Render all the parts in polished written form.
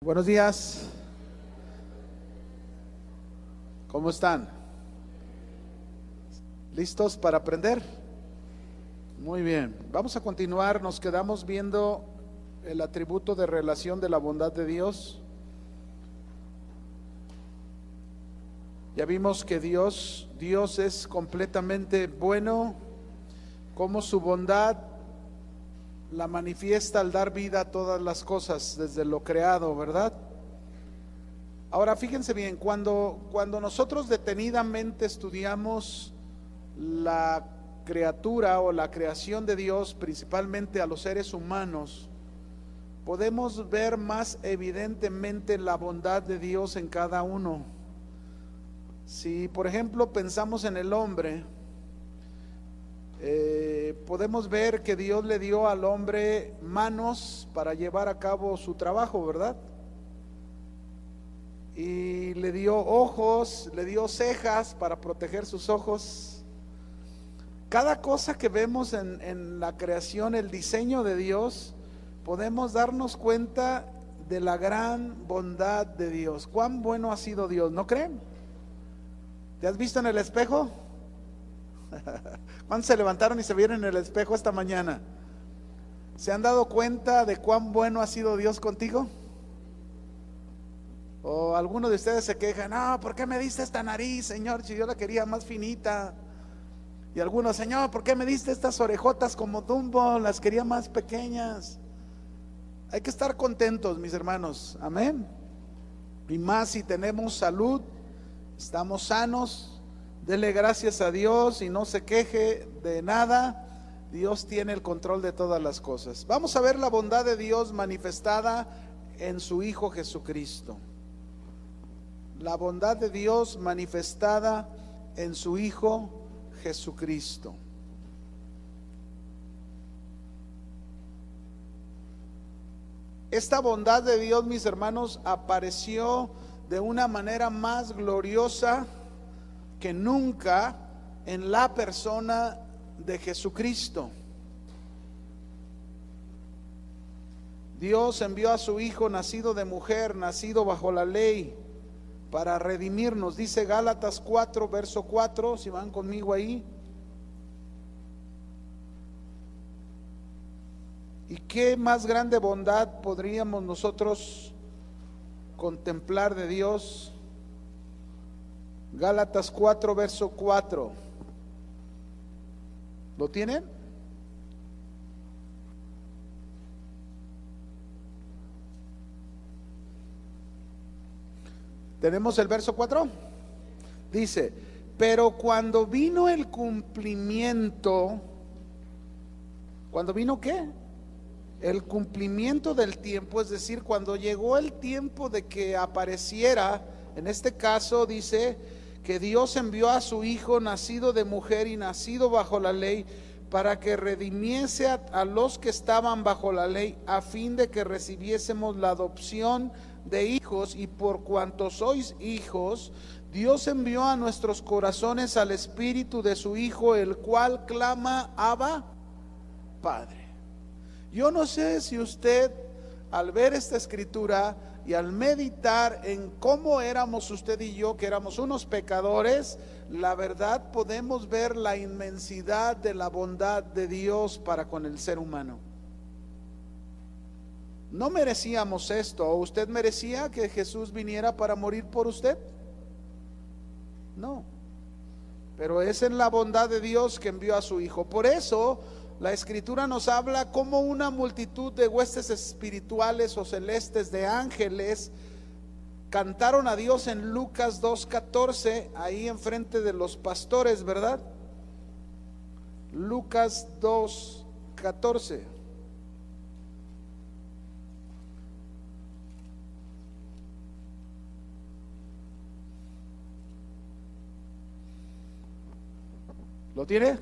Buenos días, ¿cómo están? ¿Listos para aprender? Muy bien, vamos a continuar, nos quedamos viendo el atributo de relación de la bondad de Dios. Ya vimos que Dios es completamente bueno, como su bondad la manifiesta al dar vida a todas las cosas desde lo creado, ¿verdad? Ahora fíjense bien, cuando nosotros detenidamente estudiamos la criatura o la creación de Dios, principalmente a los seres humanos, podemos ver más evidentemente la bondad de Dios en cada uno. Si por ejemplo pensamos en el hombre, podemos ver que Dios le dio al hombre manos para llevar a cabo su trabajo, ¿verdad? Y le dio ojos, le dio cejas para proteger sus ojos. Cada cosa que vemos en la creación, el diseño de Dios, podemos darnos cuenta de la gran bondad de Dios. Cuán bueno ha sido Dios, ¿no creen? ¿Te has visto en el espejo? ¿Cuántos se levantaron y se vieron en el espejo esta mañana? ¿Se han dado cuenta de cuán bueno ha sido Dios contigo? O algunos de ustedes se quejan, no, ¿por qué me diste esta nariz, Señor? Si yo la quería más finita. Y algunos, Señor, ¿por qué me diste estas orejotas como Dumbo? Las quería más pequeñas. Hay que estar contentos, mis hermanos, amén. Y más si tenemos salud, estamos sanos. Dele gracias a Dios y no se queje de nada. Dios tiene el control de todas las cosas. Vamos a ver la bondad de Dios manifestada en su Hijo Jesucristo. La bondad de Dios manifestada en su Hijo Jesucristo. Esta bondad de Dios, mis hermanos, apareció de una manera más gloriosa que nunca en la persona de Jesucristo. Dios envió a su Hijo nacido de mujer, nacido bajo la ley, para redimirnos. Dice Gálatas 4, verso 4, si van conmigo ahí. ¿Y qué más grande bondad podríamos nosotros contemplar de Dios? Gálatas 4, verso 4. ¿Lo tienen? ¿Tenemos el verso 4? Dice, pero cuando vino el cumplimiento, ¿cuando vino qué? El cumplimiento del tiempo, es decir, cuando llegó el tiempo de que apareciera, en este caso dice que Dios envió a su Hijo nacido de mujer y nacido bajo la ley para que redimiese a los que estaban bajo la ley, a fin de que recibiésemos la adopción de hijos, y por cuanto sois hijos, Dios envió a nuestros corazones al Espíritu de su Hijo, el cual clama, Abba, Padre. Yo no sé si usted, al ver esta escritura y al meditar en cómo éramos usted y yo, que éramos unos pecadores, la verdad podemos ver la inmensidad de la bondad de Dios para con el ser humano. No merecíamos esto. ¿O usted merecía que Jesús viniera para morir por usted? No. Pero es en la bondad de Dios que envió a su Hijo. Por eso la Escritura nos habla como una multitud de huestes espirituales o celestes, de ángeles, cantaron a Dios en Lucas 2:14, ahí enfrente de los pastores, ¿verdad? Lucas 2:14. ¿Lo tiene?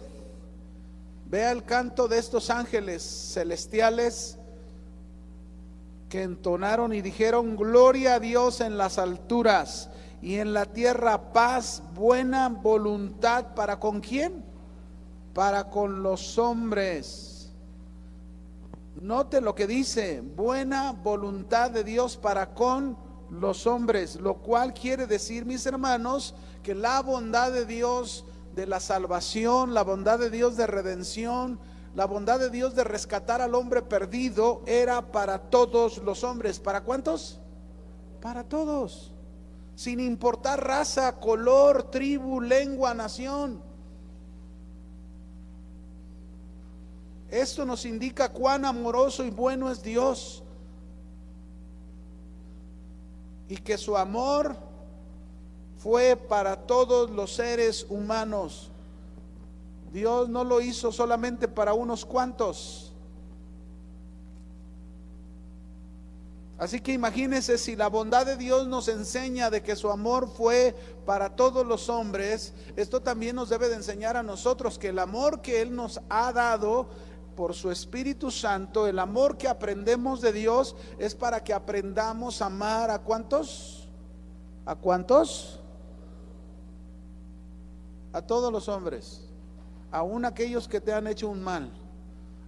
Vea el canto de estos ángeles celestiales que entonaron y dijeron: gloria a Dios en las alturas y en la tierra paz, buena voluntad. ¿Para con quién? Para con los hombres. Note lo que dice, buena voluntad de Dios para con los hombres, lo cual quiere decir, mis hermanos, que la bondad de Dios de la salvación, la bondad de Dios de redención, la bondad de Dios de rescatar al hombre perdido era para todos los hombres. ¿Para cuántos? Para todos, sin importar raza, color, tribu, lengua, nación. Esto nos indica cuán amoroso y bueno es Dios, y que su amor fue para todos los seres humanos. Dios no lo hizo solamente para unos cuantos. Así que imagínense, si la bondad de Dios nos enseña de que su amor fue para todos los hombres, esto también nos debe de enseñar a nosotros que el amor que Él nos ha dado por su Espíritu Santo, el amor que aprendemos de Dios, es para que aprendamos a amar ¿a cuántos? ¿A cuántos? A todos los hombres, aun aquellos que te han hecho un mal,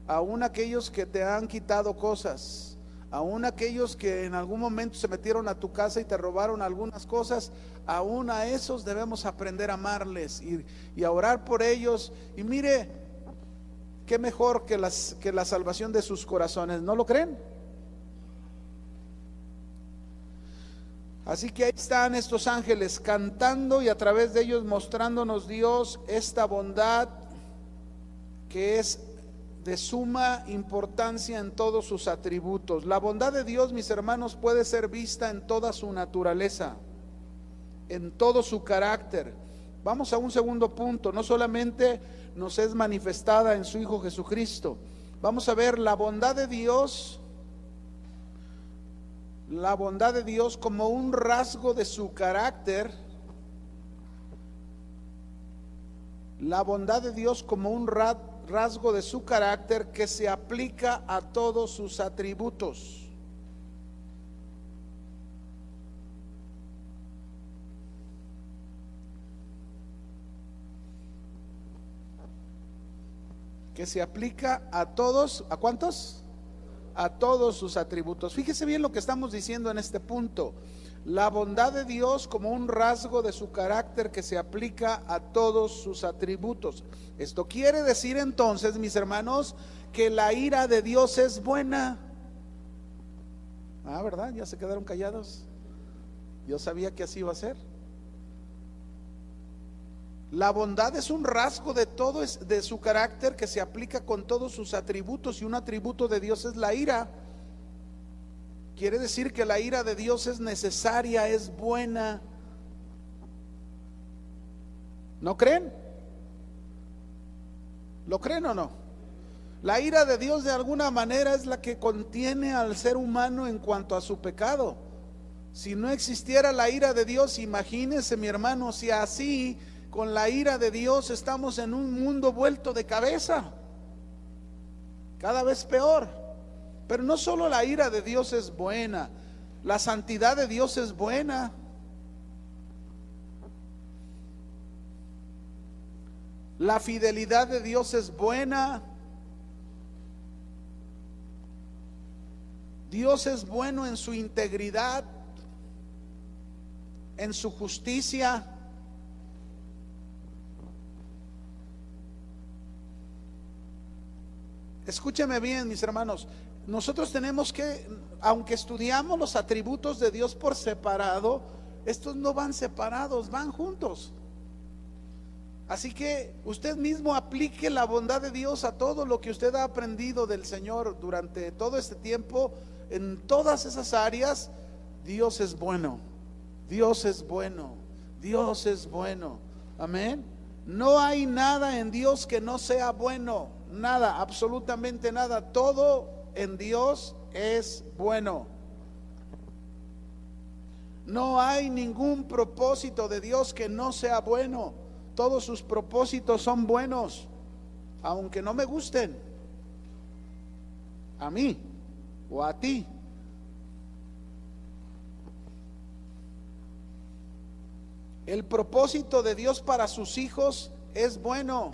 aun aquellos que te han quitado cosas, aun aquellos que en algún momento se metieron a tu casa y te robaron algunas cosas, aun a esos debemos aprender a amarles y a orar por ellos. Y mire, qué mejor que la salvación de sus corazones, ¿no lo creen? Así que ahí están estos ángeles cantando y a través de ellos mostrándonos Dios esta bondad que es de suma importancia en todos sus atributos. La bondad de Dios, mis hermanos, puede ser vista en toda su naturaleza, en todo su carácter. Vamos a un segundo punto, no solamente nos es manifestada en su Hijo Jesucristo. Vamos a ver la bondad de Dios como un rasgo de su carácter. La bondad de Dios como un rasgo de su carácter que se aplica a todos sus atributos. Que se aplica a todos, ¿a cuántos? A todos sus atributos. Fíjese bien lo que estamos diciendo en este punto. La bondad de Dios como un rasgo de su carácter que se aplica a todos sus atributos. Esto quiere decir entonces, mis hermanos, que la ira de Dios es buena. Ah, ¿verdad? Ya se quedaron callados. Yo sabía que así iba a ser. La bondad es un rasgo de todo, de su carácter que se aplica con todos sus atributos, y un atributo de Dios es la ira. Quiere decir que la ira de Dios es necesaria, es buena. ¿No creen? ¿Lo creen o no? La ira de Dios de alguna manera es la que contiene al ser humano en cuanto a su pecado. Si no existiera la ira de Dios, imagínense, mi hermano, si así con la ira de Dios estamos en un mundo vuelto de cabeza, cada vez peor. Pero no solo la ira de Dios es buena, la santidad de Dios es buena. La fidelidad de Dios es buena. Dios es bueno en su integridad, en su justicia. Escúcheme bien, mis hermanos, nosotros tenemos que, aunque estudiamos los atributos de Dios por separado, estos no van separados, van juntos. Así que usted mismo aplique la bondad de Dios a todo lo que usted ha aprendido del Señor durante todo este tiempo. En todas esas áreas, Dios es bueno, Dios es bueno, Dios es bueno. Amén. No hay nada en Dios que no sea bueno. Nada, absolutamente nada. Todo en Dios es bueno. No hay ningún propósito de Dios que no sea bueno. Todos sus propósitos son buenos, aunque no me gusten a mí o a ti. El propósito de Dios para sus hijos es bueno.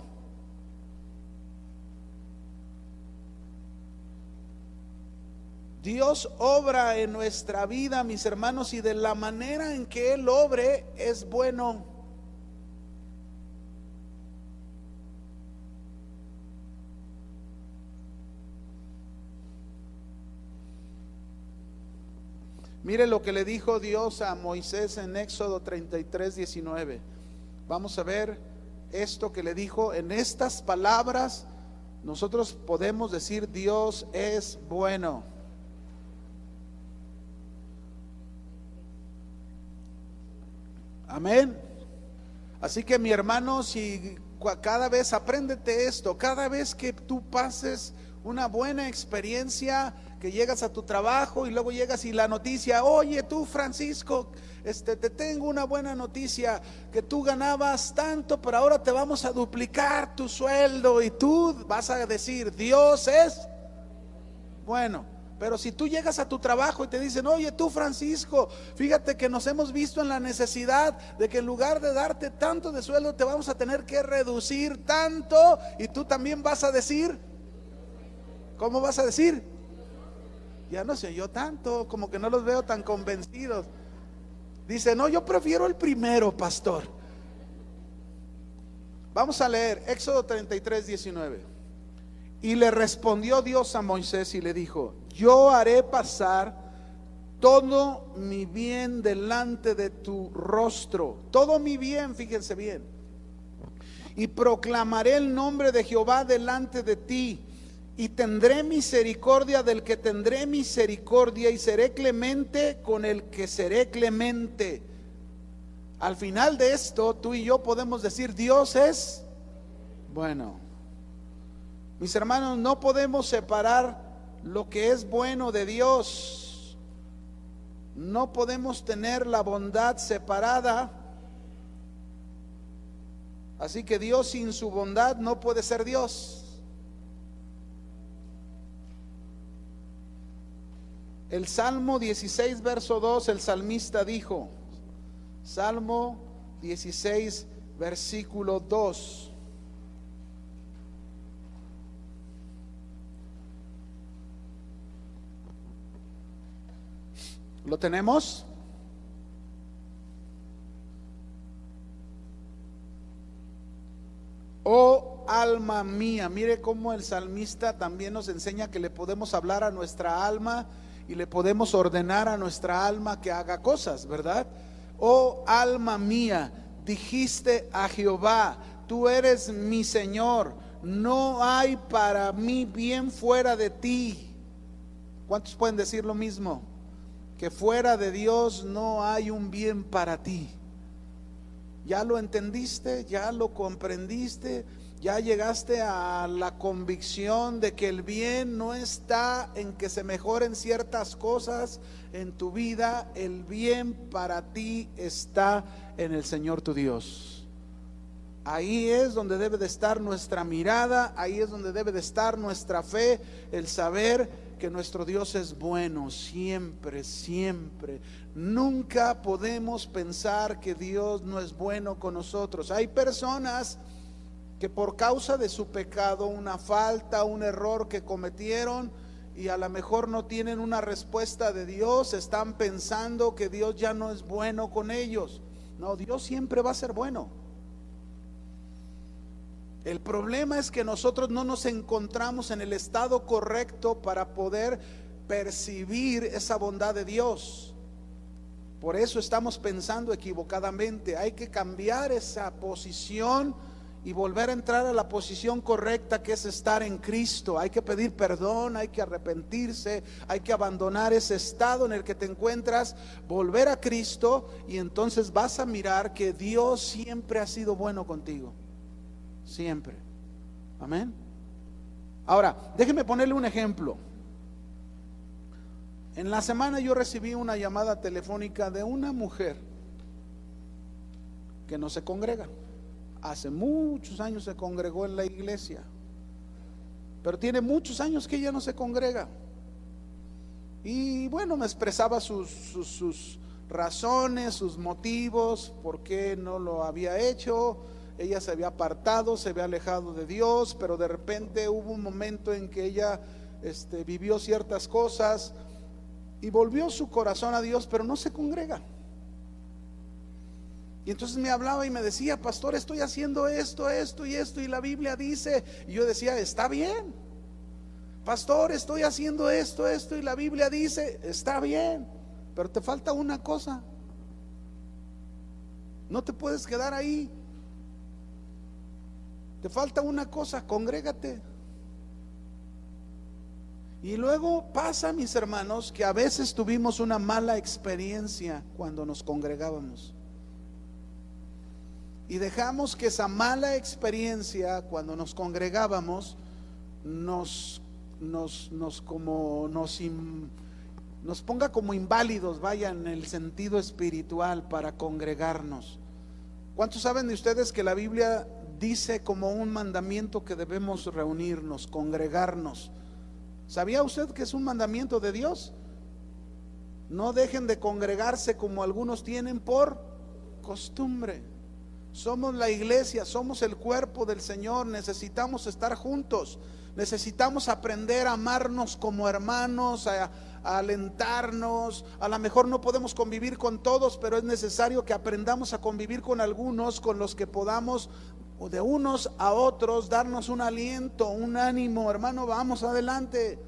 Dios obra en nuestra vida, mis hermanos, y de la manera en que Él obre es bueno. Mire lo que le dijo Dios a Moisés en Éxodo 33:19. Vamos a ver esto que le dijo. En estas palabras nosotros podemos decir: Dios es bueno. Amén. Así que, mi hermano, si cada vez apréndete esto, cada vez que tú pases una buena experiencia, que llegas a tu trabajo y luego llegas y la noticia: oye, tú, Francisco, te tengo una buena noticia, que tú ganabas tanto, pero ahora te vamos a duplicar tu sueldo, y tú vas a decir: Dios es bueno. Pero si tú llegas a tu trabajo y te dicen: oye, tú, Francisco, fíjate que nos hemos visto en la necesidad de que en lugar de darte tanto de sueldo, te vamos a tener que reducir tanto, y tú también vas a decir, ¿cómo vas a decir? Ya no sé yo tanto, como que no los veo tan convencidos. Dice: no, yo prefiero el primero, pastor. Vamos a leer Éxodo 33:19. Y le respondió Dios a Moisés y le dijo: yo haré pasar todo mi bien delante de tu rostro, todo mi bien, fíjense bien, y proclamaré el nombre de Jehová delante de ti, y tendré misericordia del que tendré misericordia, y seré clemente con el que seré clemente. Al final de esto, tú y yo podemos decir: Dios es bueno. Mis hermanos, no podemos separar lo que es bueno de Dios. No podemos tener la bondad separada. Así que Dios sin su bondad no puede ser Dios. El Salmo 16, verso 2, el salmista dijo, Salmo 16, versículo 2: ¿lo tenemos? Oh alma mía. Mire cómo el salmista también nos enseña que le podemos hablar a nuestra alma y le podemos ordenar a nuestra alma que haga cosas, ¿verdad? Oh alma mía, dijiste a Jehová: tú eres mi Señor, no hay para mí bien fuera de ti. ¿Cuántos pueden decir lo mismo? Que fuera de Dios no hay un bien para ti. ¿Ya lo entendiste? ¿Ya lo comprendiste? ¿Ya llegaste a la convicción de que el bien no está en que se mejoren ciertas cosas en tu vida? El bien para ti está en el Señor tu Dios. Ahí es donde debe de estar nuestra mirada, ahí es donde debe de estar nuestra fe, el saber que nuestro Dios es bueno siempre, siempre. Nunca podemos pensar que Dios no es bueno con nosotros. Hay personas que por causa de su pecado, una falta, un error que cometieron, y a lo mejor no tienen una respuesta de Dios, están pensando que Dios ya no es bueno con ellos. No, Dios siempre va a ser bueno. El problema es que nosotros no nos encontramos en el estado correcto para poder percibir esa bondad de Dios. Por eso estamos pensando equivocadamente. Hay que cambiar esa posición y volver a entrar a la posición correcta, que es estar en Cristo. Hay que pedir perdón, hay que arrepentirse, hay que abandonar ese estado en el que te encuentras, volver a Cristo, y entonces vas a mirar que Dios siempre ha sido bueno contigo. Siempre. Amén. Ahora, déjeme ponerle un ejemplo. En la semana yo recibí una llamada telefónica de una mujer que no se congrega. Hace muchos años se congregó en la iglesia, pero tiene muchos años que ella no se congrega. Y bueno, me expresaba sus razones, sus motivos, por qué no lo había hecho. Ella se había apartado, se había alejado de Dios, pero de repente hubo un momento en que ella vivió ciertas cosas y volvió su corazón a Dios, pero no se congrega. Y entonces me hablaba y me decía: pastor, estoy haciendo esto, esto y esto, y la Biblia dice. Y yo decía: está bien. Pastor, estoy haciendo esto, esto, y la Biblia dice. Está bien, pero te falta una cosa. No te puedes quedar ahí. Te falta una cosa: congrégate. Y luego pasa, mis hermanos, que a veces tuvimos una mala experiencia cuando nos congregábamos. Y dejamos que esa mala experiencia cuando nos congregábamos nos ponga como inválidos, vaya, en el sentido espiritual para congregarnos. ¿Cuántos saben de ustedes que la Biblia dice como un mandamiento que debemos reunirnos, congregarnos? ¿Sabía usted que es un mandamiento de Dios? No dejen de congregarse como algunos tienen por costumbre. Somos la iglesia, somos el cuerpo del Señor, necesitamos estar juntos, necesitamos aprender a amarnos como hermanos, a alentarnos. A lo mejor no podemos convivir con todos, pero es necesario que aprendamos a convivir con algunos, con los que podamos de unos a otros darnos un aliento, un ánimo. Hermano, vamos adelante.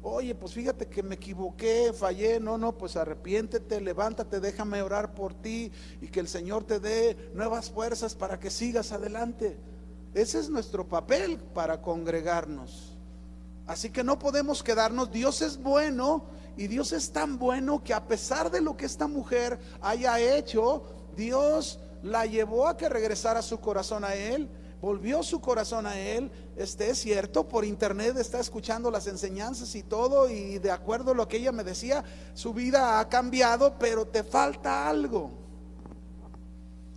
Oye, pues fíjate que me equivoqué, fallé. No, pues arrepiéntete, levántate, déjame orar por ti y que el Señor te dé nuevas fuerzas para que sigas adelante. Ese es nuestro papel para congregarnos. Así que no podemos quedarnos. Dios es bueno, y Dios es tan bueno que a pesar de lo que esta mujer haya hecho, Dios la llevó a que regresara su corazón a Él. Volvió su corazón a Él. Es cierto, por internet está escuchando las enseñanzas y todo, y de acuerdo a lo que ella me decía, su vida ha cambiado, pero te falta algo.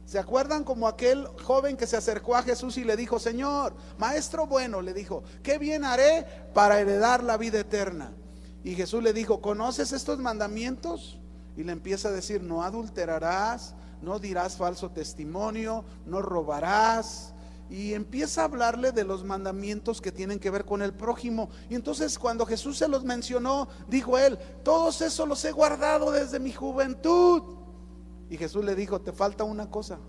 ¿Se acuerdan como aquel joven que se acercó a Jesús y le dijo: Señor, maestro bueno, le dijo, ¿qué bien haré para heredar la vida eterna? Y Jesús le dijo: ¿conoces estos mandamientos? Y le empieza a decir: no adulterarás, no dirás falso testimonio, no robarás. Y empieza a hablarle de los mandamientos que tienen que ver con el prójimo. Y entonces cuando Jesús se los mencionó, dijo él: todos esos los he guardado desde mi juventud. Y Jesús le dijo: te falta una cosa.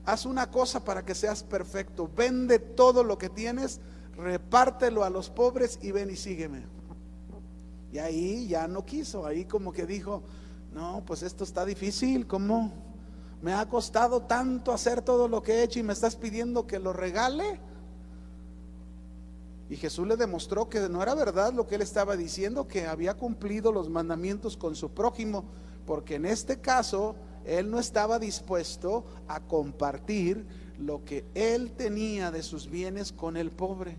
Haz una cosa para que seas perfecto. Vende todo lo que tienes, repártelo a los pobres y ven y sígueme. Y ahí ya no quiso. Ahí como que dijo: no, pues esto está difícil. ¿Cómo? Me ha costado tanto hacer todo lo que he hecho y me estás pidiendo que lo regale. Y Jesús le demostró que no era verdad lo que él estaba diciendo, que había cumplido los mandamientos con su prójimo, porque en este caso él no estaba dispuesto a compartir lo que él tenía de sus bienes con el pobre.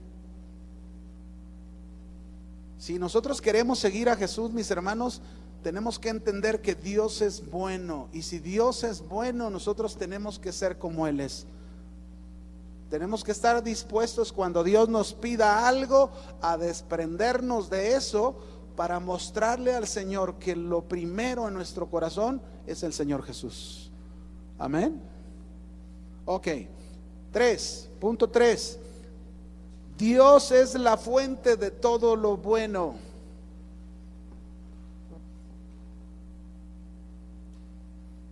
Si nosotros queremos seguir a Jesús, mis hermanos, tenemos que entender que Dios es bueno. Y si Dios es bueno, nosotros tenemos que ser como Él es. Tenemos que estar dispuestos cuando Dios nos pida algo a desprendernos de eso, para mostrarle al Señor que lo primero en nuestro corazón es el Señor Jesús. Amén. Ok, 3.3. Dios es la fuente de todo lo bueno.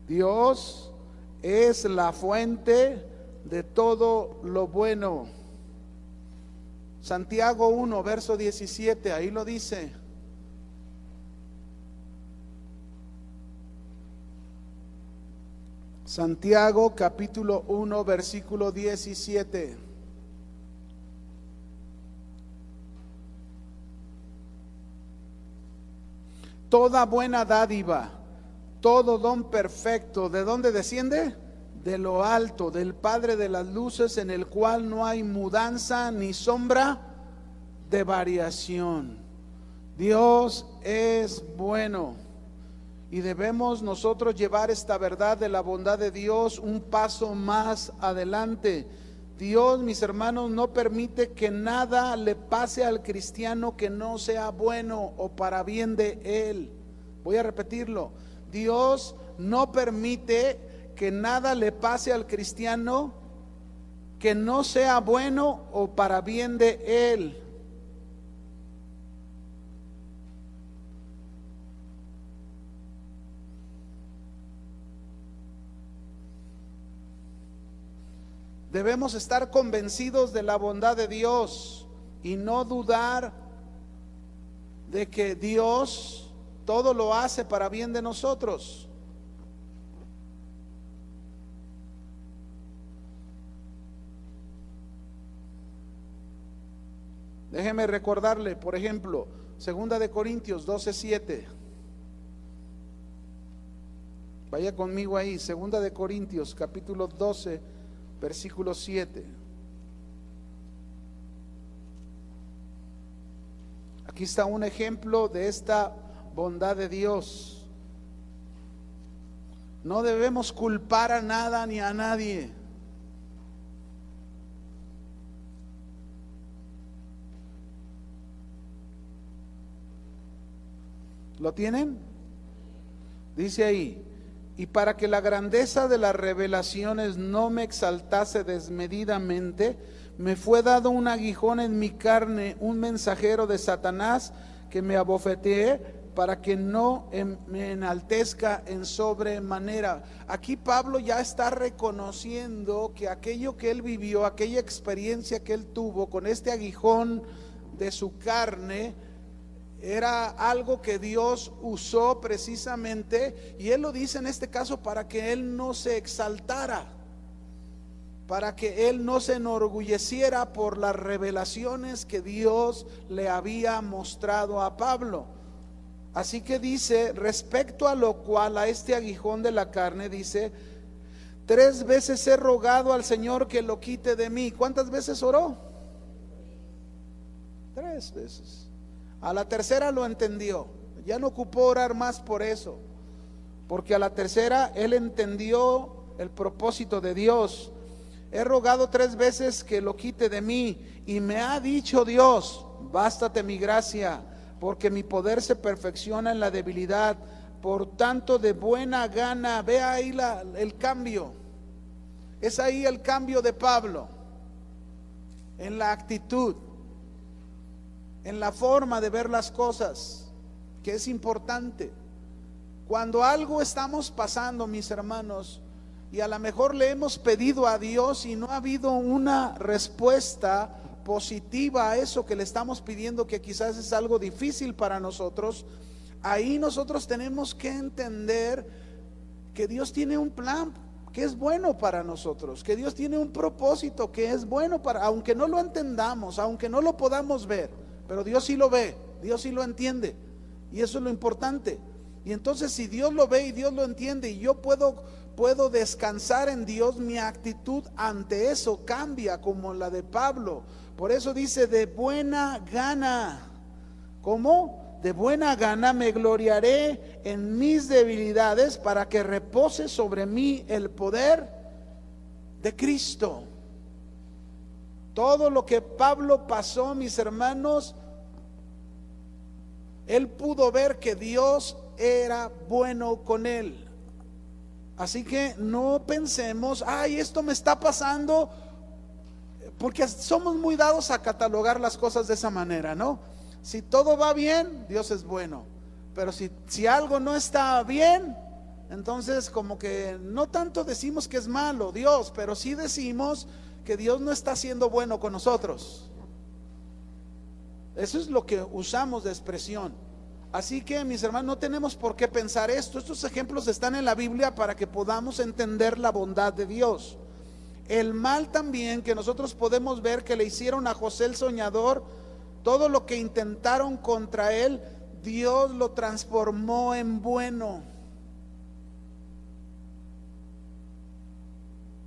Dios es la fuente de todo lo bueno. Santiago 1, verso 17, ahí lo dice. Santiago capítulo 1, versículo 17. Toda buena dádiva, todo don perfecto, ¿de dónde desciende? De lo alto, del Padre de las luces, en el cual no hay mudanza ni sombra de variación. Dios es bueno, y debemos nosotros llevar esta verdad de la bondad de Dios un paso más adelante. Dios, mis hermanos, no permite que nada le pase al cristiano que no sea bueno o para bien de él. Voy a repetirlo. Dios no permite que nada le pase al cristiano que no sea bueno o para bien de él. Debemos estar convencidos de la bondad de Dios y no dudar de que Dios todo lo hace para bien de nosotros. Déjeme recordarle, por ejemplo, 2 Corintios 12:7. Vaya conmigo ahí, 2 Corintios capítulo 12, versículo 7. Aquí está un ejemplo de esta bondad de Dios. No debemos culpar a nada ni a nadie. ¿Lo tienen? Dice ahí: y para que la grandeza de las revelaciones no me exaltase desmedidamente, me fue dado un aguijón en mi carne, un mensajero de Satanás que me abofetee para que no me enaltezca en sobremanera. Aquí Pablo ya está reconociendo que aquello que él vivió, aquella experiencia que él tuvo con este aguijón de su carne, era algo que Dios usó precisamente, y él lo dice en este caso para que él no se exaltara, para que él no se enorgulleciera por las revelaciones que Dios le había mostrado a Pablo. Así que dice, respecto a lo cual, a este aguijón de la carne, dice: 3 veces he rogado al Señor que lo quite de mí. ¿Cuántas veces oró? 3 veces. A la tercera lo entendió, ya no ocupó orar más por eso, porque a la tercera él entendió el propósito de Dios. He rogado 3 veces que lo quite de mí, y me ha dicho Dios: bástate mi gracia, porque mi poder se perfecciona en la debilidad. Por tanto, de buena gana, ve ahí el cambio, es ahí el cambio de Pablo, en la actitud, en la forma de ver las cosas, que es importante. Cuando algo estamos pasando, mis hermanos, y a lo mejor le hemos pedido a Dios y no ha habido una respuesta positiva a eso que le estamos pidiendo, que quizás es algo difícil para nosotros, ahí nosotros tenemos que entender que Dios tiene un plan que es bueno para nosotros, que Dios tiene un propósito que es bueno para, aunque no lo entendamos, aunque no lo podamos ver, pero Dios sí lo ve, Dios sí lo entiende, y eso es lo importante. Y entonces, si Dios lo ve y Dios lo entiende, y yo puedo descansar en Dios, mi actitud ante eso cambia, como la de Pablo. Por eso dice: de buena gana. ¿Cómo? De buena gana me gloriaré en mis debilidades, para que repose sobre mí el poder de Cristo. Todo lo que Pablo pasó, mis hermanos, él pudo ver que Dios era bueno con él. Así que no pensemos: ay, esto me está pasando, porque somos muy dados a catalogar las cosas de esa manera, ¿no? Si todo va bien, Dios es bueno, pero si algo no está bien, entonces como que no tanto decimos que es malo Dios, pero sí decimos que Dios no está siendo bueno con nosotros. Eso es lo que usamos de expresión. Así que, mis hermanos, no tenemos por qué pensar esto. Estos ejemplos están en la Biblia para que podamos entender la bondad de Dios. El mal también que nosotros podemos ver que le hicieron a José el soñador, todo lo que intentaron contra él, Dios lo transformó en bueno.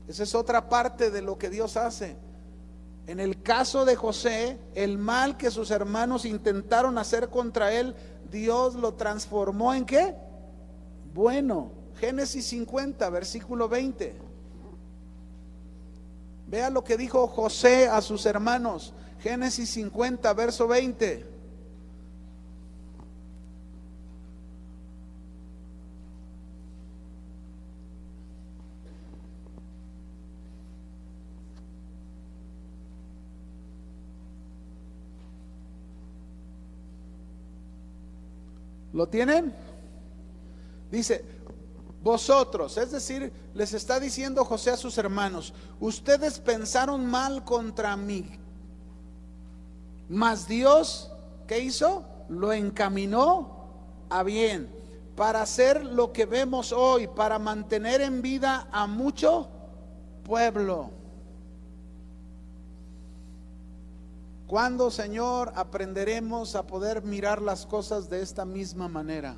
Esa es otra parte de lo que Dios hace. En el caso de José, el mal que sus hermanos intentaron hacer contra él, Dios lo transformó ¿en qué? Bueno. Génesis 50, versículo 20. Vea lo que dijo José a sus hermanos. Génesis 50, verso 20. ¿Lo tienen? Dice: vosotros, es decir, les está diciendo José a sus hermanos, ustedes pensaron mal contra mí, mas Dios, ¿qué hizo? Lo encaminó a bien, para hacer lo que vemos hoy, para mantener en vida a mucho pueblo. ¿Cuándo, Señor, aprenderemos a poder mirar las cosas de esta misma manera?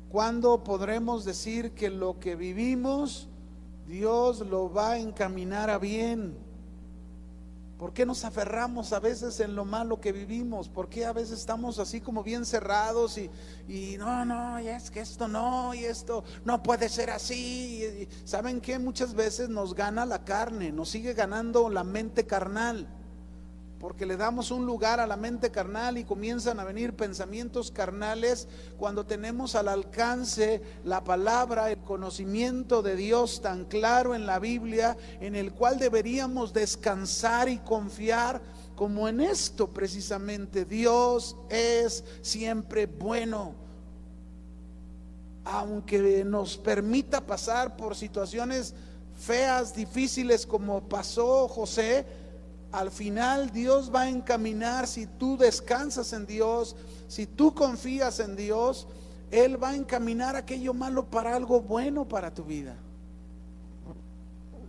¿Cuándo podremos decir que lo que vivimos, Dios lo va a encaminar a bien? ¿Por qué nos aferramos a veces en lo malo que vivimos? ¿Por qué a veces estamos así como bien cerrados y no, y es que esto no, y esto no puede ser así? ¿Saben qué? Muchas veces nos gana la carne, nos sigue ganando la mente carnal, porque le damos un lugar a la mente carnal y comienzan a venir pensamientos carnales cuando tenemos al alcance la palabra, el conocimiento de Dios tan claro en la Biblia, en el cual deberíamos descansar y confiar, como en esto precisamente. Dios es siempre bueno, aunque nos permita pasar por situaciones feas, difíciles, como pasó José. Al final Dios va a encaminar, si tú descansas en Dios, si tú confías en Dios, Él va a encaminar aquello malo para algo bueno para tu vida.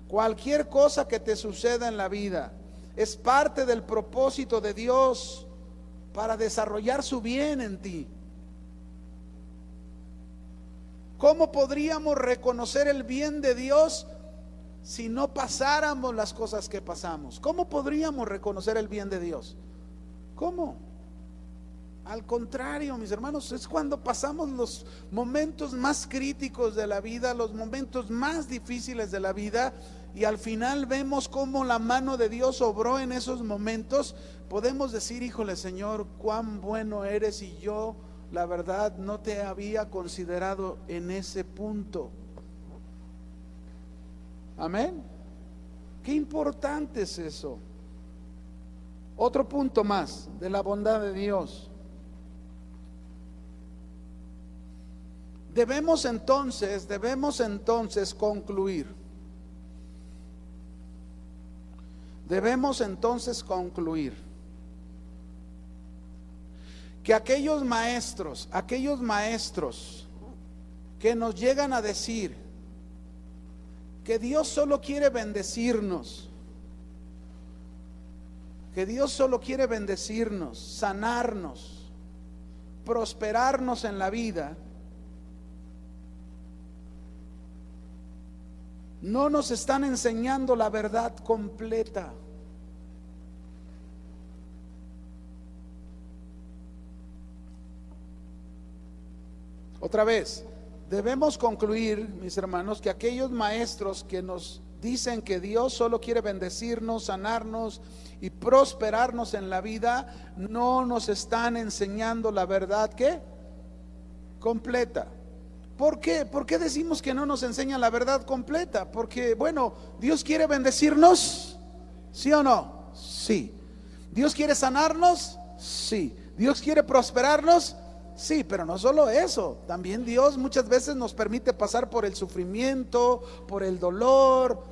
Cualquier cosa que te suceda en la vida es parte del propósito de Dios para desarrollar su bien en ti. ¿Cómo podríamos reconocer el bien de Dios si no pasáramos las cosas que pasamos? ¿Cómo podríamos reconocer el bien de Dios? ¿Cómo? Al contrario, mis hermanos, es cuando pasamos los momentos más críticos de la vida, los momentos más difíciles de la vida, y al final vemos cómo la mano de Dios obró en esos momentos. Podemos decir, híjole, Señor, cuán bueno eres, y yo la verdad no te había considerado en ese punto. Amén. Qué importante es eso. Otro punto más de la bondad de Dios. Debemos entonces concluir. Debemos entonces concluir que aquellos maestros que nos llegan a decir que Dios solo quiere bendecirnos, sanarnos, prosperarnos en la vida, no nos están enseñando la verdad completa. Otra vez, debemos concluir, mis hermanos, que aquellos maestros que nos dicen que Dios solo quiere bendecirnos, sanarnos y prosperarnos en la vida, no nos están enseñando la verdad ¿qué? Completa. ¿Por qué? ¿Por qué decimos que no nos enseñan la verdad completa? Porque, bueno, Dios quiere bendecirnos, ¿sí o no? Sí. ¿Dios quiere sanarnos? Sí. ¿Dios quiere prosperarnos? Sí, pero no solo eso, también Dios muchas veces nos permite pasar por el sufrimiento, por el dolor.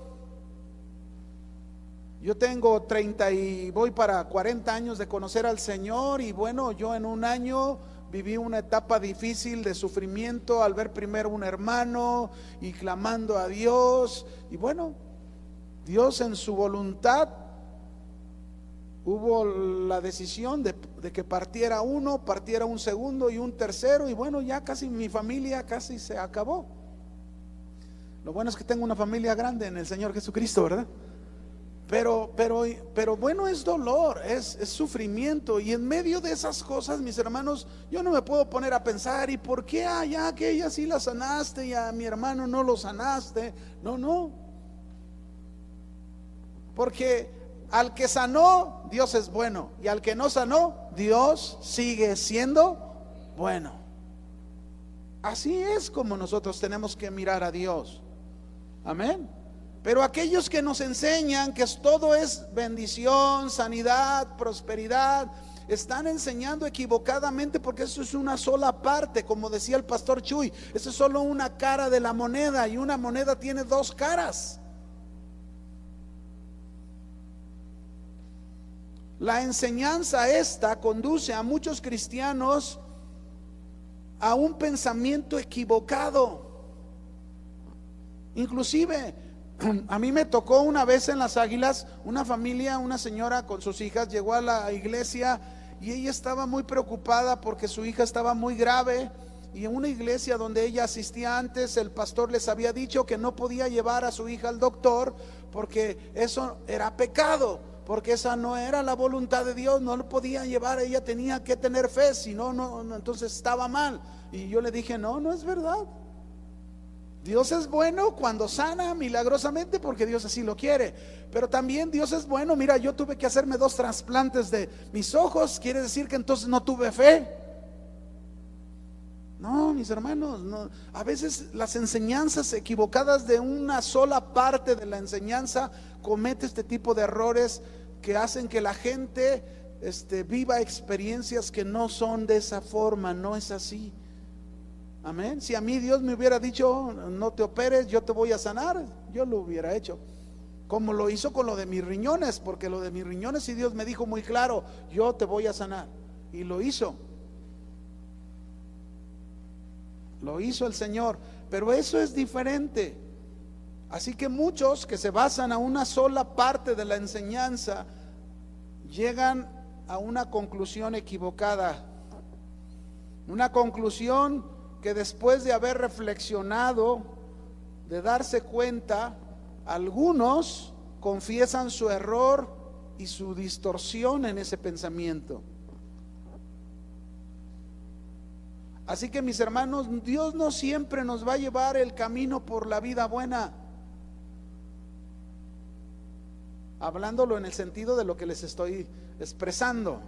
Yo tengo 30 y voy para 40 años de conocer al Señor, y bueno, yo en un año viví una etapa difícil de sufrimiento al ver primero un hermano y clamando a Dios, y bueno, Dios en su voluntad hubo la decisión de que partiera uno, partiera un segundo y un tercero, y bueno, ya casi mi familia casi se acabó. Lo bueno es que tengo una familia grande en el Señor Jesucristo, ¿verdad? Pero bueno, es dolor, es sufrimiento, y en medio de esas cosas, mis hermanos, yo no me puedo poner a pensar, ¿y por qué ya aquella sí la sanaste y a mi hermano no lo sanaste? No, porque al que sanó, Dios es bueno, y al que no sanó, Dios sigue siendo bueno. Así es como nosotros tenemos que mirar a Dios. Amén. Pero aquellos que nos enseñan que todo es bendición, sanidad, prosperidad, están enseñando equivocadamente, porque eso es una sola parte, como decía el pastor Chuy, eso es solo una cara de la moneda, y una moneda tiene dos caras. La enseñanza esta conduce a muchos cristianos a un pensamiento equivocado. Inclusive, a mí me tocó una vez en Las Águilas, una familia, una señora con sus hijas llegó a la iglesia y ella estaba muy preocupada porque su hija estaba muy grave, y en una iglesia donde ella asistía antes, el pastor les había dicho que no podía llevar a su hija al doctor porque eso era pecado, porque esa no era la voluntad de Dios, no lo podía llevar, ella tenía que tener fe, si no, no, entonces estaba mal. Y yo le dije, no, no es verdad. Dios es bueno cuando sana milagrosamente, porque Dios así lo quiere, pero también Dios es bueno. Mira, yo tuve que hacerme 2 trasplantes de mis ojos, quiere decir que entonces no tuve fe. No, mis hermanos, no. A veces las enseñanzas equivocadas de una sola parte de la enseñanza comete este tipo de errores que hacen que la gente viva experiencias que no son de esa forma. No es así. Amén. Si a mí Dios me hubiera dicho no te operes, yo te voy a sanar, yo lo hubiera hecho, como lo hizo con lo de mis riñones, porque lo de mis riñones, si Dios me dijo muy claro, yo te voy a sanar, y lo hizo el Señor. Pero eso es diferente. Así que muchos que se basan a una sola parte de la enseñanza llegan a una conclusión equivocada, una conclusión que después de haber reflexionado, de darse cuenta, algunos confiesan su error y su distorsión en ese pensamiento. Así que, mis hermanos, Dios no siempre nos va a llevar el camino por la vida buena, hablándolo en el sentido de lo que les estoy expresando.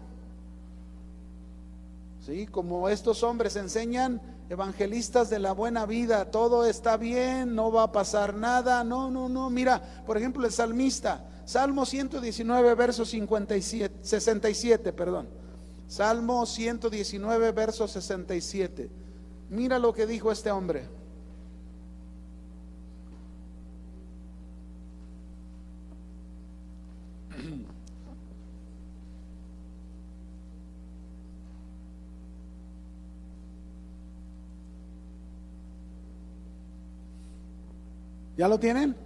Sí, como estos hombres enseñan, evangelistas de la buena vida, todo está bien, no va a pasar nada. No, no, no. Mira, por ejemplo, el salmista, Salmo 119, verso 67, perdón. Salmo 119, verso 67. Mira lo que dijo este hombre. ¿Ya lo tienen?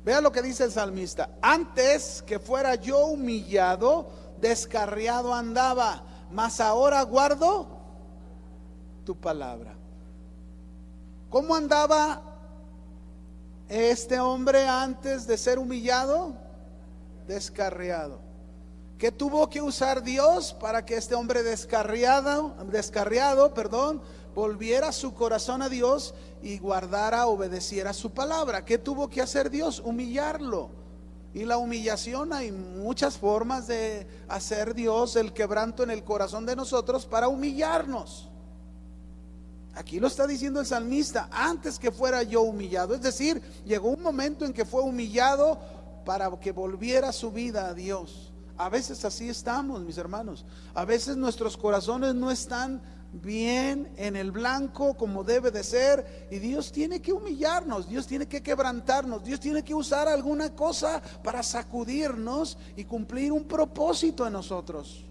Vea lo que dice el salmista: antes que fuera yo humillado, descarriado andaba, mas ahora guardo tu palabra. ¿Cómo andaba este hombre antes de ser humillado? Descarriado. ¿Qué tuvo que usar Dios para que este hombre descarriado, volviera su corazón a Dios y guardara, obedeciera su palabra? ¿Qué tuvo que hacer Dios? Humillarlo. Y la humillación, hay muchas formas de hacer Dios el quebranto en el corazón de nosotros para humillarnos. Aquí lo está diciendo el salmista: antes que fuera yo humillado. Es decir, llegó un momento en que fue humillado para que volviera su vida a Dios. A veces así estamos, mis hermanos. A veces nuestros corazones no están bien en el blanco como debe de ser, y Dios tiene que humillarnos, Dios tiene que quebrantarnos, Dios tiene que usar alguna cosa para sacudirnos y cumplir un propósito en nosotros.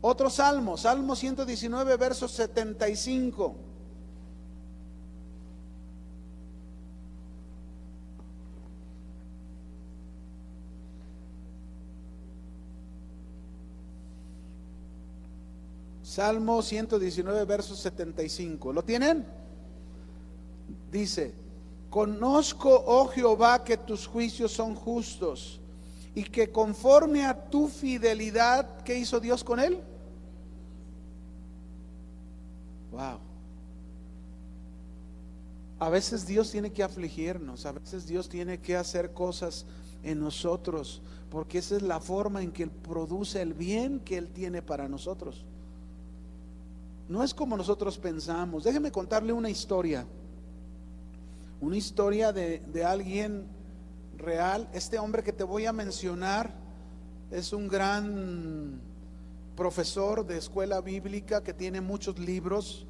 Otro salmo, Salmo 119, verso 75. Salmo 119, verso 75. ¿Lo tienen? Dice: conozco, oh Jehová, que tus juicios son justos, y que conforme a tu fidelidad, ¿qué hizo Dios con él? Wow. A veces Dios tiene que afligirnos, a veces Dios tiene que hacer cosas en nosotros, porque esa es la forma en que Él produce el bien que Él tiene para nosotros. No es como nosotros pensamos. Déjeme contarle una historia de alguien real. Este hombre que te voy a mencionar es un gran profesor de escuela bíblica que tiene muchos libros.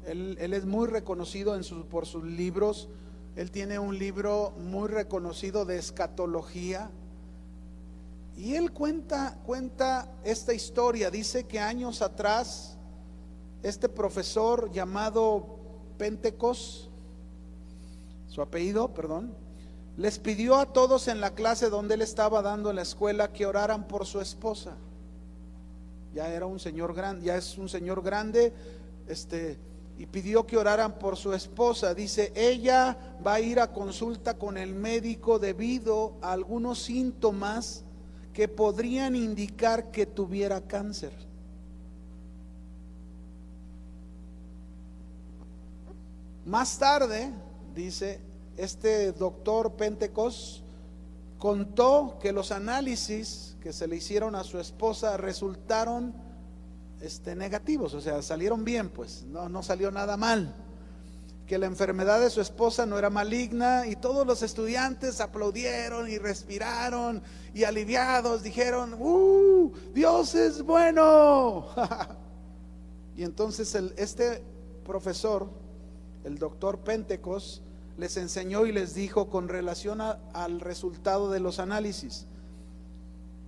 Él es muy reconocido por sus libros. Él tiene un libro muy reconocido de escatología. Y él cuenta esta historia. Dice que años atrás, este profesor llamado Pentecos, su apellido, perdón, les pidió a todos en la clase donde él estaba dando en la escuela que oraran por su esposa. Ya era un señor grande, ya es un señor grande, y pidió que oraran por su esposa. Dice, ella va a ir a consulta con el médico debido a algunos síntomas que podrían indicar que tuviera cáncer. Más tarde, dice, este doctor Pentecos contó que los análisis que se le hicieron a su esposa resultaron negativos, o sea, salieron bien, pues no salió nada mal, que la enfermedad de su esposa no era maligna, y todos los estudiantes aplaudieron y respiraron y aliviados dijeron, Dios es bueno. Y entonces este profesor, el doctor Pentecos, les enseñó y les dijo con relación al resultado de los análisis,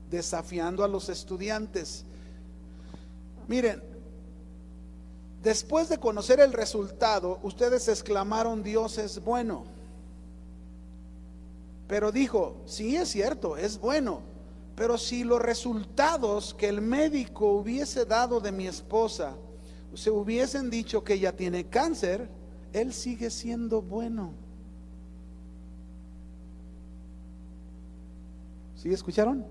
desafiando a los estudiantes. Miren, después de conocer el resultado, ustedes exclamaron, Dios es bueno. Pero dijo, sí es cierto, es bueno, pero si los resultados que el médico hubiese dado de mi esposa se hubiesen dicho que ella tiene cáncer, él sigue siendo bueno. ¿Sí escucharon?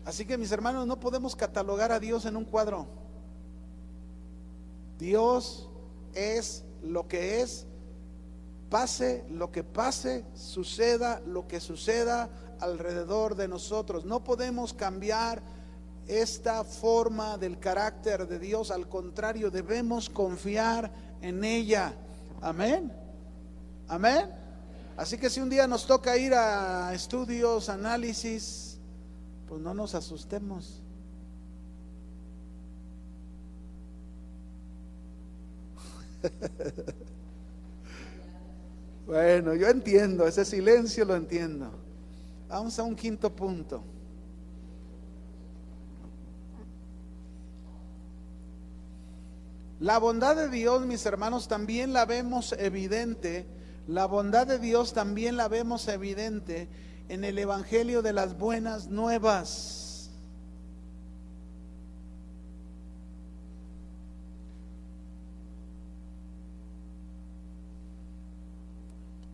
Así que mis hermanos, no podemos catalogar a Dios en un cuadro. Dios es lo que es, pase lo que pase, suceda lo que suceda alrededor de nosotros. No podemos cambiar esta forma del carácter de Dios, al contrario, debemos confiar en ella. Amén. Amén. Así que si un día nos toca ir a estudios, análisis, pues no nos asustemos. Bueno, yo entiendo, ese silencio lo entiendo. Vamos a un quinto punto. La bondad de Dios, mis hermanos, también la vemos evidente. La bondad de Dios también la vemos evidente en el Evangelio de las Buenas Nuevas.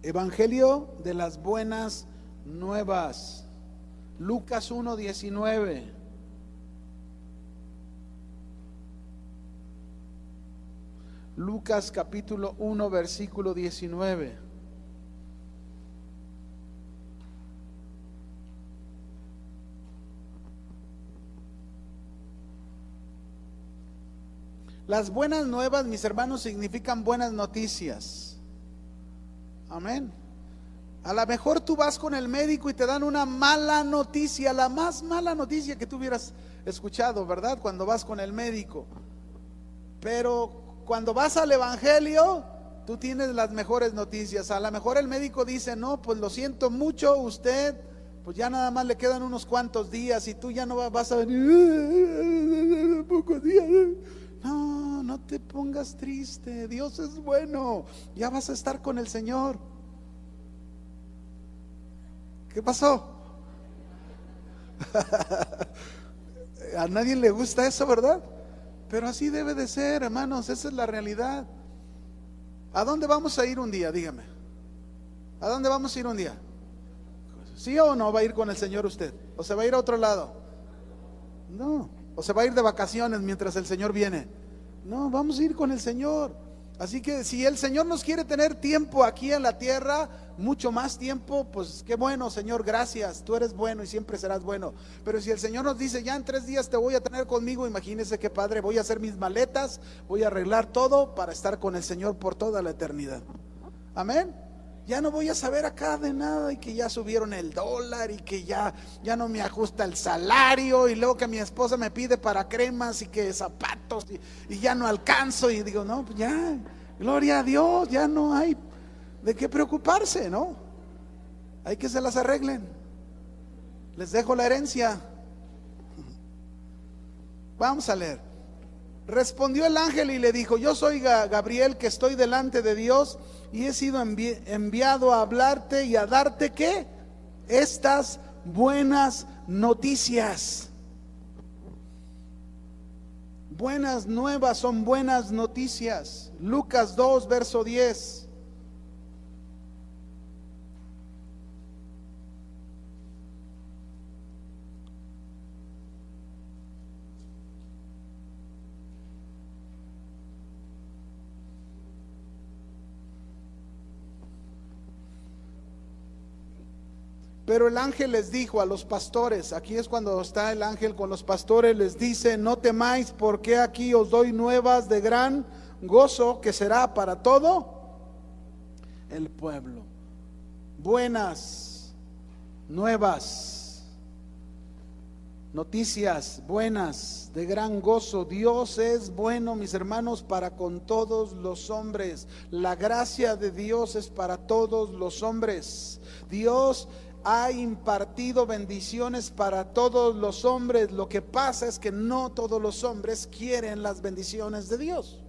Evangelio de las Buenas Nuevas, Lucas 1:19. Lucas capítulo 1 versículo 19. Las buenas nuevas, mis hermanos, significan buenas noticias. Amén. A lo mejor tú vas con el médico y te dan una mala noticia, la más mala noticia que tú hubieras escuchado, ¿verdad? Cuando vas con el médico. Pero cuando vas al Evangelio, tú tienes las mejores noticias. A lo mejor el médico dice, no, pues lo siento mucho, usted, pues ya nada más le quedan unos cuantos días y tú ya no vas a venir, pocos días. No, no te pongas triste, Dios es bueno, ya vas a estar con el Señor. ¿Qué pasó? A nadie le gusta eso, ¿verdad? Pero así debe de ser, hermanos, esa es la realidad. ¿A dónde vamos a ir un día? Dígame. ¿A dónde vamos a ir un día? ¿Sí o no va a ir con el Señor usted? ¿O se va a ir a otro lado? No. ¿O se va a ir de vacaciones mientras el Señor viene? No, vamos a ir con el Señor. Así que si el Señor nos quiere tener tiempo aquí en la tierra, mucho más tiempo, pues qué bueno, Señor, gracias, tú eres bueno y siempre serás bueno. Pero si el Señor nos dice, ya en 3 días te voy a tener conmigo, imagínese qué padre, voy a hacer mis maletas, voy a arreglar todo para estar con el Señor por toda la eternidad. Amén. Ya no voy a saber acá de nada, y que ya subieron el dólar, y que ya no me ajusta el salario, y luego que mi esposa me pide para cremas y que zapatos, y ya no alcanzo, y digo, no, pues ya, gloria a Dios, ya no hay de qué preocuparse, ¿no? Hay que se las arreglen. Les dejo la herencia. Vamos a leer. Respondió el ángel y le dijo: yo soy Gabriel, que estoy delante de Dios, y he sido enviado a hablarte y a darte ¿qué? Estas buenas noticias. Buenas nuevas son buenas noticias. Lucas 2, verso 10. Pero el ángel les dijo a los pastores, aquí es cuando está el ángel con los pastores, les dice: no temáis, porque aquí os doy nuevas de gran gozo, que será para todo el pueblo. Buenas nuevas, noticias buenas de gran gozo. Dios es bueno, mis hermanos, para con todos los hombres. La gracia de Dios es para todos los hombres. Dios ha impartido bendiciones para todos los hombres. Lo que pasa es que no todos los hombres quieren las bendiciones de Dios.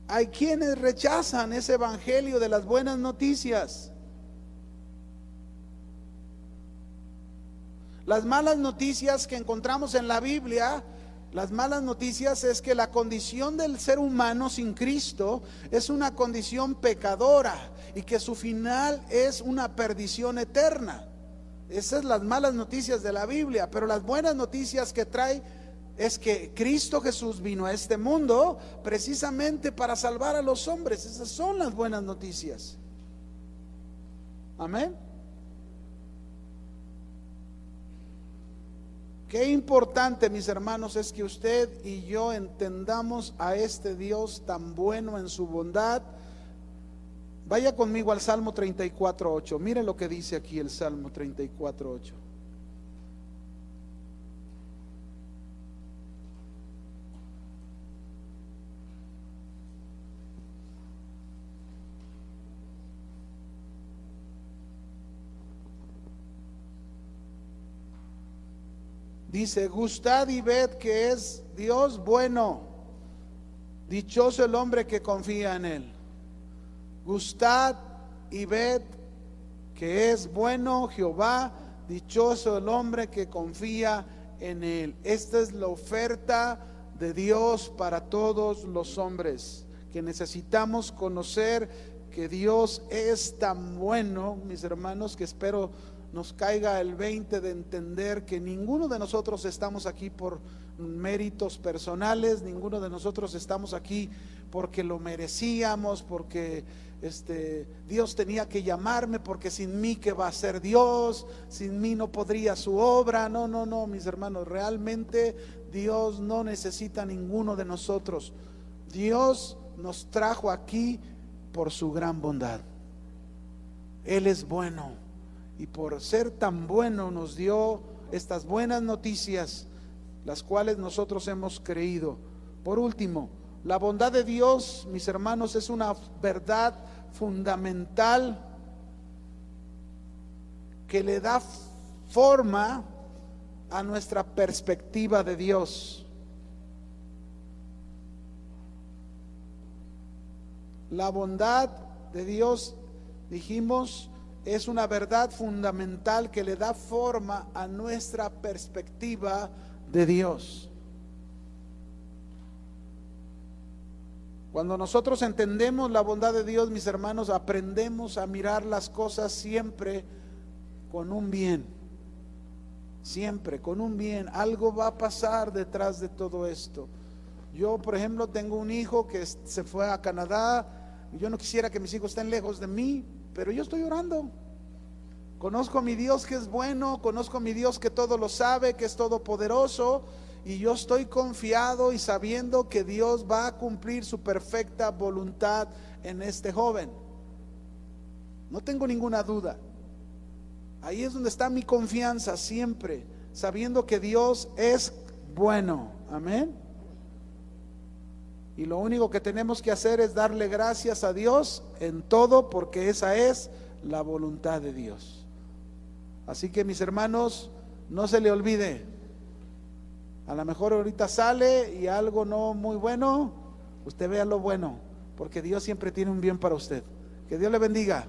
Hay quienes rechazan ese evangelio de las buenas noticias. Las malas noticias que encontramos en la Biblia, las malas noticias es que la condición del ser humano sin Cristo es una condición pecadora, y que su final es una perdición eterna. Esas son las malas noticias de la Biblia. Pero las buenas noticias que trae es que Cristo Jesús vino a este mundo precisamente para salvar a los hombres. Esas son las buenas noticias. Amén. Qué importante, mis hermanos, es que usted y yo entendamos a este Dios tan bueno en su bondad. Vaya conmigo al Salmo 34:8. Mire lo que dice aquí el Salmo 34:8. Dice: gustad y ved que es Dios bueno, dichoso el hombre que confía en él. Gustad y ved que es bueno Jehová, dichoso el hombre que confía en él. Esta es la oferta de Dios para todos los hombres, que necesitamos conocer que Dios es tan bueno, mis hermanos, que espero nos caiga el 20 de entender que ninguno de nosotros estamos aquí por méritos personales, ninguno de nosotros estamos aquí porque lo merecíamos, porque Dios tenía que llamarme, porque sin mí ¿qué va a ser Dios? Sin mí no podría su obra. No, no, no, mis hermanos, realmente Dios no necesita ninguno de nosotros. Dios nos trajo aquí por su gran bondad. Él es bueno, y por ser tan bueno nos dio estas buenas noticias, las cuales nosotros hemos creído. Por último, la bondad de Dios, mis hermanos, es una verdad fundamental que le da forma a nuestra perspectiva de Dios. La bondad de Dios, dijimos, es una verdad fundamental que le da forma a nuestra perspectiva de Dios. Cuando nosotros entendemos la bondad de Dios, mis hermanos, aprendemos a mirar las cosas siempre con un bien. Siempre con un bien. Algo va a pasar detrás de todo esto. Yo, por ejemplo, tengo un hijo que se fue a Canadá. Yo no quisiera que mis hijos estén lejos de mí, pero yo estoy orando. Conozco a mi Dios que es bueno, conozco a mi Dios que todo lo sabe, que es todopoderoso, y yo estoy confiado y sabiendo que Dios va a cumplir su perfecta voluntad en este joven. No tengo ninguna duda. Ahí es donde está mi confianza siempre, sabiendo que Dios es bueno. Amén. Y lo único que tenemos que hacer es darle gracias a Dios en todo, porque esa es la voluntad de Dios. Así que, mis hermanos, no se le olvide. A lo mejor ahorita sale y algo no muy bueno, usted vea lo bueno, porque Dios siempre tiene un bien para usted. Que Dios le bendiga.